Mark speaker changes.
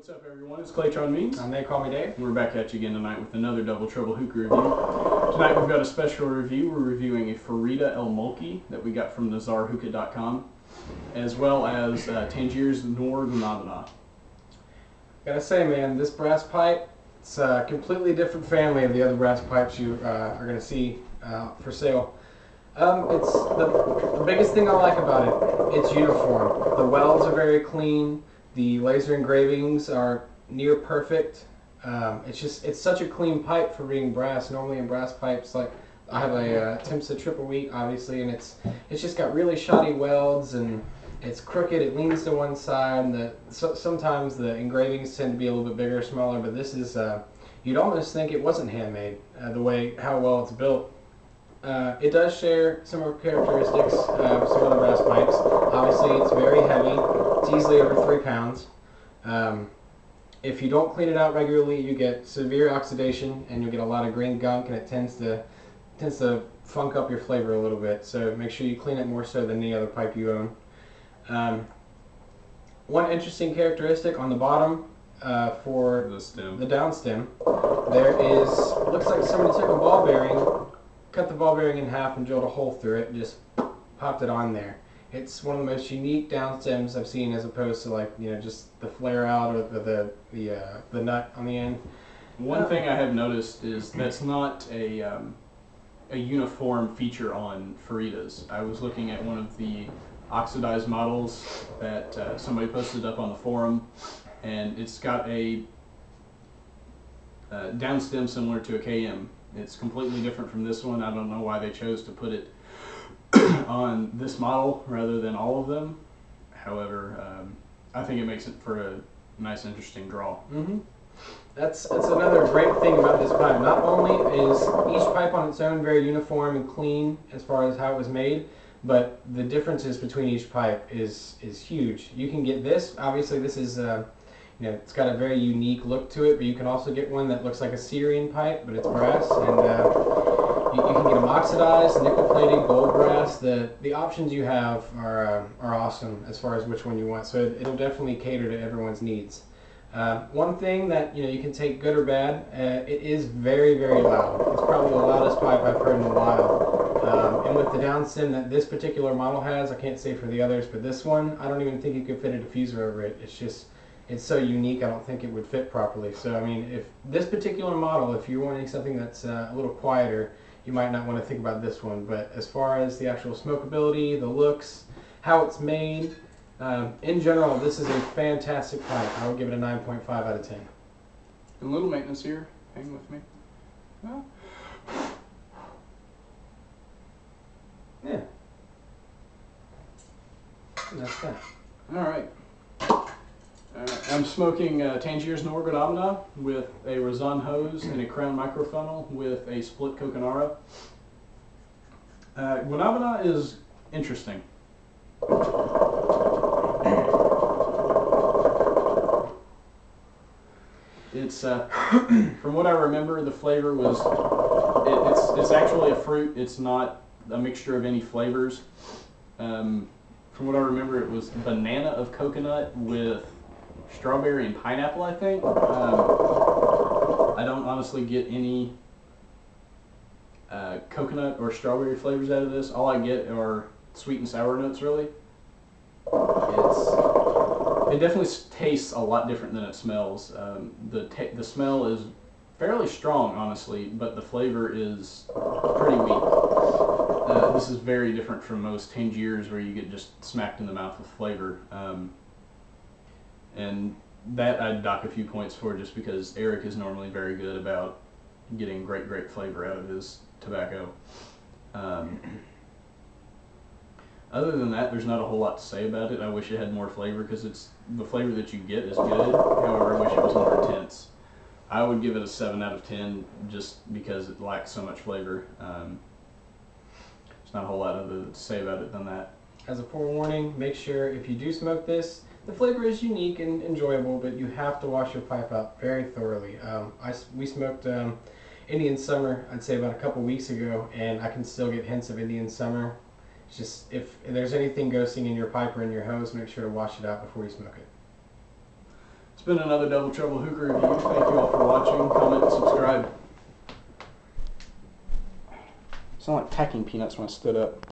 Speaker 1: What's up, everyone? It's Claytron Means.
Speaker 2: And they call me Dave.
Speaker 1: We're back at you again tonight with another Double Trouble hookah review. Tonight we've got a special review. We're reviewing a Farida Mulki that we got from nazarhookah.com, as well as Tangiers Guanabana.
Speaker 2: Gotta say, man, this brass pipe, it's a completely different family of the other brass pipes you are gonna see for sale. It's the biggest thing I like about it. It's uniform. The welds are very clean. The laser engravings are near perfect. It's such a clean pipe for being brass. Normally in brass pipes, like I have a Timsa triple weak, obviously, and it's just got really shoddy welds and it's crooked. It leans to one side. And sometimes the engravings tend to be a little bit bigger or smaller, but this is you'd almost think it wasn't handmade the how well it's built. It does share similar characteristics of some other brass pipes. Obviously, it's very heavy. It's easily over 3 pounds. If you don't clean it out regularly, you get severe oxidation, and you'll get a lot of green gunk, and it tends to funk up your flavor a little bit. So make sure you clean it more so than any other pipe you own. One interesting characteristic on the bottom for the down stem, there is looks like somebody took a ball bearing, cut the ball bearing in half and drilled a hole through it and just popped it on there. It's one of the most unique down stems I've seen, as opposed to, like, you know, just the flare out or the nut on the end.
Speaker 1: One thing I have noticed is that's not a uniform feature on Faridas. I was looking at one of the oxidized models that somebody posted up on the forum, and it's got a down stem similar to a KM. It's completely different from this one. I don't know why they chose to put it on this model rather than all of them. However, I think it makes it for a nice, interesting draw.
Speaker 2: That's another great thing about this pipe. Not only is each pipe on its own very uniform and clean as far as how it was made, but the differences between each pipe is huge. You can get this. Obviously, this is you know, it's got a very unique look to it, but you can also get one that looks like a Syrian pipe, but it's brass, and you can get them oxidized, nickel plated, gold brass. The options you have are awesome as far as which one you want, so it'll definitely cater to everyone's needs. One thing that you can take good or bad, it is very, very loud. It's probably the loudest pipe I've heard in a while. And with the down stem that this particular model has, I can't say for the others, but this one, I don't even think you could fit a diffuser over it. It's so unique, I don't think it would fit properly. So, I mean, if this particular model, if you're wanting something that's a little quieter, you might not want to think about this one. But as far as the actual smokability, the looks, how it's made, in general, this is a fantastic pipe. I would give it a 9.5 out of 10.
Speaker 1: A little maintenance here. Hang with me. Oh.
Speaker 2: Yeah. And that's that.
Speaker 1: All right. I'm smoking Tangiers Guanabana with a Razan hose and a crown microfunnel with a split Coconara. Guanabana is interesting. It's from what I remember, the flavor was it's actually a fruit. It's not a mixture of any flavors. From what I remember, it was banana of coconut with strawberry and pineapple, I think. I don't honestly get any coconut or strawberry flavors out of this. All I get are sweet and sour notes, really. It definitely tastes a lot different than it smells. The smell is fairly strong, honestly, but the flavor is pretty weak. This is very different from most Tangiers where you get just smacked in the mouth with flavor. And that I'd dock a few points for, just because Eric is normally very good about getting great flavor out of his tobacco. Other than that, there's not a whole lot to say about it. I wish it had more flavor, because the flavor that you get is good. However, I wish it was more intense. I would give it a 7 out of 10 just because it lacks so much flavor. There's not a whole lot other to say about it than that.
Speaker 2: As a forewarning, make sure if you do smoke this, the flavor is unique and enjoyable, but you have to wash your pipe out very thoroughly. We smoked Indian Summer, I'd say about a couple weeks ago, and I can still get hints of Indian Summer. It's just, if there's anything ghosting in your pipe or in your hose, make sure to wash it out before you smoke it.
Speaker 1: It's been another Double Trouble hookah review. Thank you all for watching. Comment and subscribe. Sound like packing peanuts when I stood up.